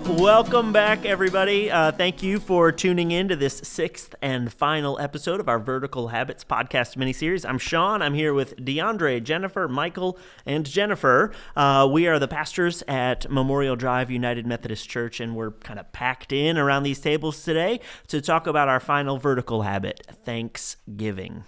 Welcome back, everybody. Thank you for tuning in to this sixth and final episode of our Vertical Habits podcast miniseries. I'm Sean. I'm here with DeAndre, Jennifer, Michael, and Jennifer. We are the pastors at Memorial Drive United Methodist Church, and we're kind of packed in around these tables today to talk about our final vertical habit, Thanksgiving.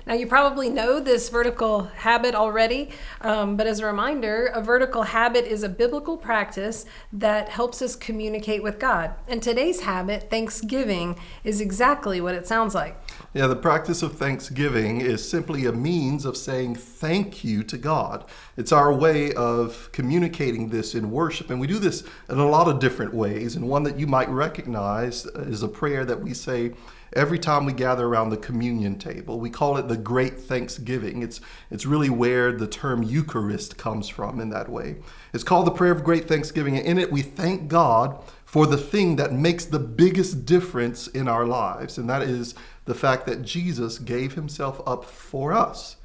Now, you probably know this vertical habit already, but as a reminder, a vertical habit is a biblical practice that helps us communicate with God. And today's habit, Thanksgiving, is exactly what it sounds like. Yeah, the practice of Thanksgiving is simply a means of saying thank you to God. It's our way of communicating this in worship, and we do this in a lot of different ways. And one that you might recognize is a prayer that we say every time we gather around the communion table. We call it the Great Thanksgiving. It's really where the term Eucharist comes from in that way. It's called the Prayer of Great Thanksgiving, and in it we thank God for the thing that makes the biggest difference in our lives, and that is the fact that Jesus gave himself up for us,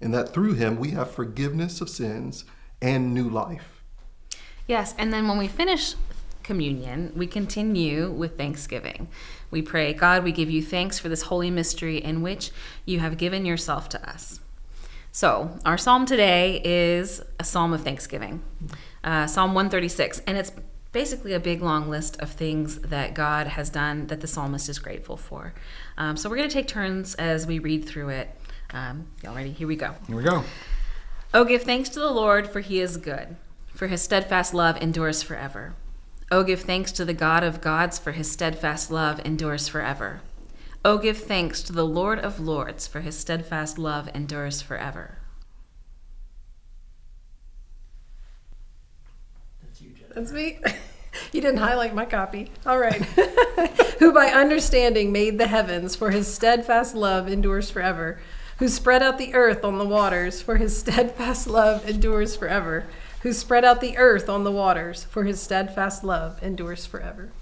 and that through him we have forgiveness of sins and new life. Yes, and then when we finish communion, we continue with thanksgiving. We pray, God, we give you thanks for this holy mystery in which you have given yourself to us. So our psalm today is a psalm of thanksgiving, Psalm 136, and it's basically a big long list of things that God has done that the psalmist is grateful for. So we're going to take turns as we read through it. Y'all ready? Here we go. Here we go. Oh, give thanks to the Lord, for he is good, for his steadfast love endures forever. Oh, give thanks to the God of gods, for his steadfast love endures forever. Oh, give thanks to the Lord of lords, for his steadfast love endures forever. That's you, Jennifer. That's me. You didn't highlight my copy. All right. Who by understanding made the heavens, for his steadfast love endures forever. Who spread out the earth on the waters, for his steadfast love endures forever. Who spread out the earth on the waters, for his steadfast love endures forever.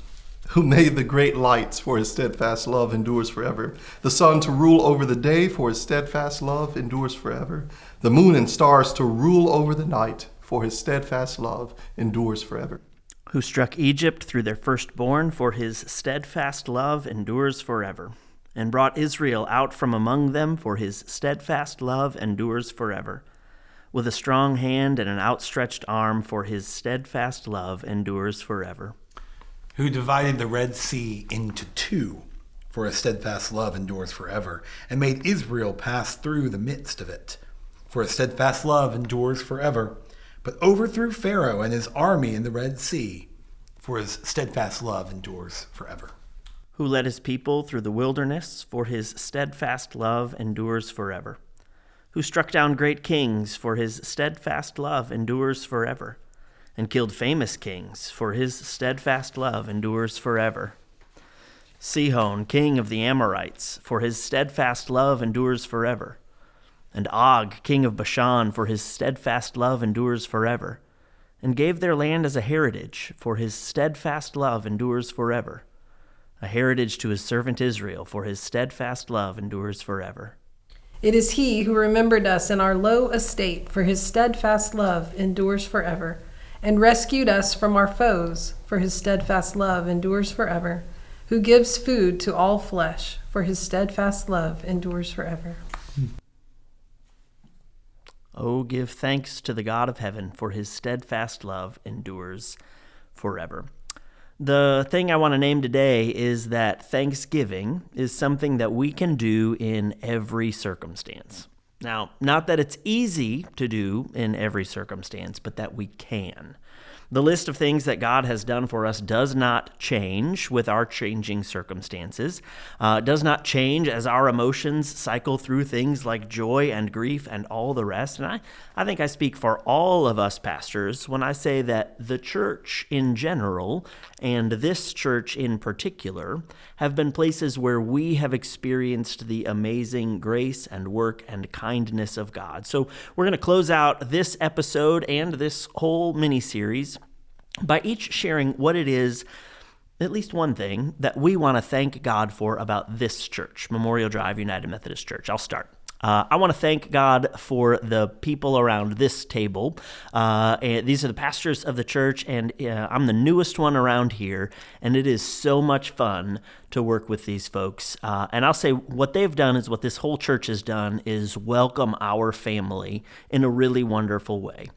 Who made the great lights, for his steadfast love endures forever. The sun to rule over the day, for his steadfast love endures forever. The moon and stars to rule over the night, for his steadfast love endures forever. Who struck Egypt through their firstborn, for his steadfast love endures forever. And brought Israel out from among them, for his steadfast love endures forever. With a strong hand and an outstretched arm, for his steadfast love endures forever. Who divided the Red Sea into two, for his steadfast love endures forever, and made Israel pass through the midst of it, for his steadfast love endures forever, but overthrew Pharaoh and his army in the Red Sea, for his steadfast love endures forever. Who led his people through the wilderness, for his steadfast love endures forever. Who struck down great kings, for his steadfast love endures forever, and killed famous kings, for his steadfast love endures forever. Sihon, king of the Amorites, for his steadfast love endures forever, and Og, king of Bashan, for his steadfast love endures forever, and gave their land as a heritage, for his steadfast love endures forever, a heritage to his servant Israel, for his steadfast love endures forever. It is he who remembered us in our low estate, for his steadfast love endures forever, and rescued us from our foes, for his steadfast love endures forever, who gives food to all flesh, for his steadfast love endures forever. Oh, give thanks to the God of heaven, for his steadfast love endures forever. The thing I want to name today is that Thanksgiving is something that we can do in every circumstance. Now, not that it's easy to do in every circumstance, but that we can. The list of things that God has done for us does not change with our changing circumstances, does not change as our emotions cycle through things like joy and grief and all the rest. And I think I speak for all of us pastors when I say that the church in general and this church in particular have been places where we have experienced the amazing grace and work and kindness of God. So we're going to close out this episode and this whole mini-series by each sharing what it is, at least one thing, that we want to thank God for about this church, Memorial Drive United Methodist Church. I'll start. I want to thank God for the people around this table. And these are the pastors of the church, and I'm the newest one around here, and it is so much fun to work with these folks. And I'll say what they've done is what this whole church has done is welcome our family in a really wonderful way.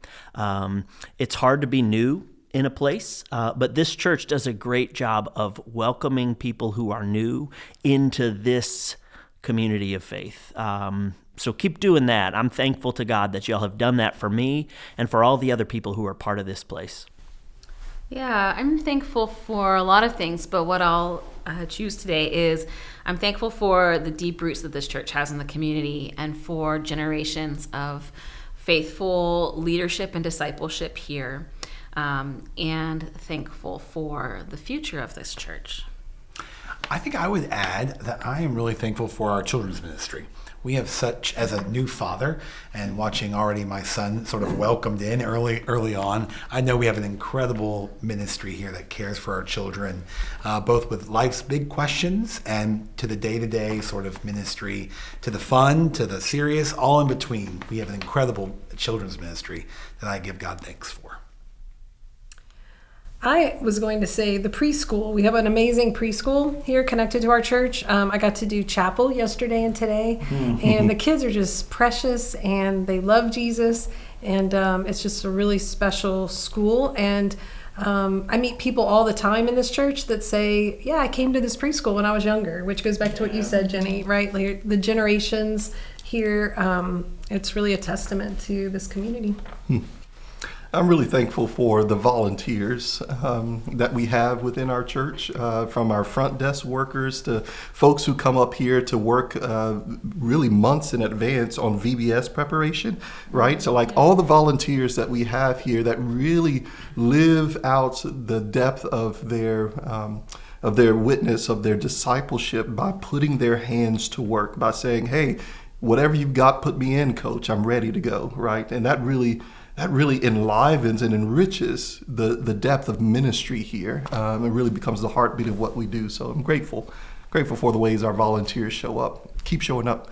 It's hard to be new in a place, but this church does a great job of welcoming people who are new into this community of faith. So keep doing that. I'm thankful to God that y'all have done that for me and for all the other people who are part of this place. Yeah, I'm thankful for a lot of things, but what I'll choose today is I'm thankful for the deep roots that this church has in the community and for generations of faithful leadership and discipleship here, and thankful for the future of this church. I think I would add that I am really thankful for our children's ministry. We have such, as a new father, and watching already my son sort of welcomed in early on, I know we have an incredible ministry here that cares for our children, both with life's big questions and to the day-to-day sort of ministry, to the fun, to the serious, all in between. We have an incredible children's ministry that I give God thanks for. I was going to say the preschool. We have an amazing preschool here connected to our church. I got to do chapel yesterday and today, and the kids are just precious and they love Jesus, and it's just a really special school. And I meet people all the time in this church that say, yeah, I came to this preschool when I was younger, which goes back to what you said, Jenny, right? Like the generations here, it's really a testament to this community. I'm really thankful for the volunteers that we have within our church, from our front desk workers to folks who come up here to work really months in advance on VBS preparation, right? So like all the volunteers that we have here that really live out the depth of their witness, of their discipleship by putting their hands to work, by saying, hey, whatever you've got, put me in, coach, I'm ready to go, right? And that really enlivens and enriches the depth of ministry here. It really becomes the heartbeat of what we do. So I'm grateful for the ways our volunteers show up, keep showing up.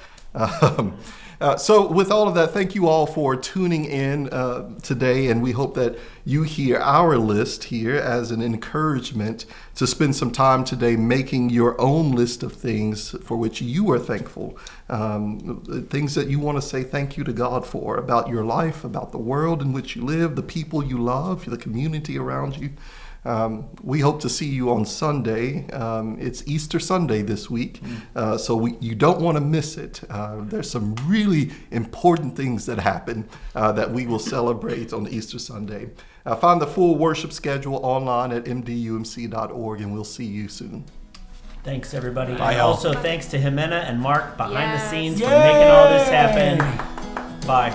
So with all of that, thank you all for tuning in today, and we hope that you hear our list here as an encouragement to spend some time today making your own list of things for which you are thankful, things that you want to say thank you to God for about your life, about the world in which you live, the people you love, the community around you. We hope to see you on Sunday. It's Easter Sunday this week, so you don't want to miss it. There's some really important things that happen that we will celebrate on Easter Sunday. Find the full worship schedule online at mdumc.org, and we'll see you soon. Thanks, everybody. Bye, And y'all. also thanks to Jimena and Mark behind the Yes. scenes for making all this happen. Bye.